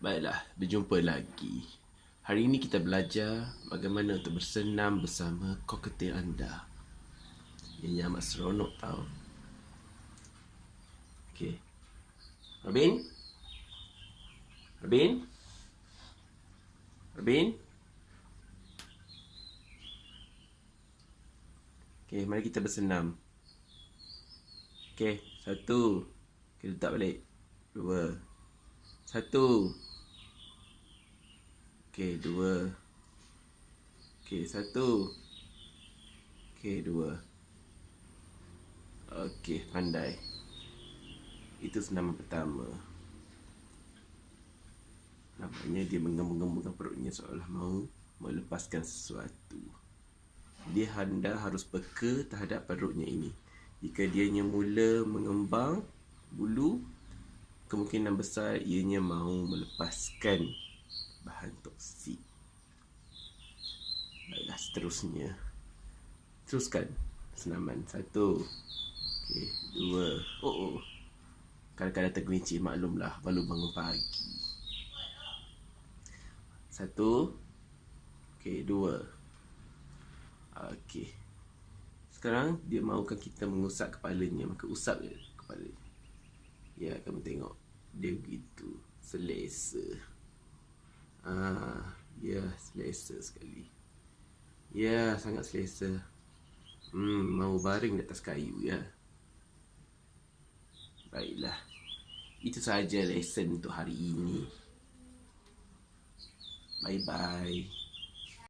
Baiklah, berjumpa lagi. Hari ini kita belajar bagaimana untuk bersenam bersama cockatiel anda. Ini amat seronok tau. Okey. Robin? Okey, mari kita bersenam. Okey, 1. Kita letak balik. 2. 1. Okey, 2. Okey, 1. Okey, 2. Okey, pandai. Itu senaman pertama. Nampaknya dia menggembung-gembungkan perutnya seolah mahu melepaskan sesuatu. Anda harus peka terhadap perutnya ini. Jika dianya mula mengembang bulu, kemungkinan besar ianya mahu melepaskan bahan toksik. Baiklah, seterusnya. Teruskan senaman. 1. Okey, 2. Oh. Kadang-kadang tergelincir, maklumlah, baru bangun pagi. 1. Okey, 2. Okey. Sekarang dia mahukan kita mengusap kepalanya, maka usap je kepala. Ya, kamu tengok. Dia begitu selesa. Ya, selesa sekali. Ya, sangat selesa. Mahu baring di atas kayu, ya. Baiklah. Itu sahaja lesson untuk hari ini. Bye-bye.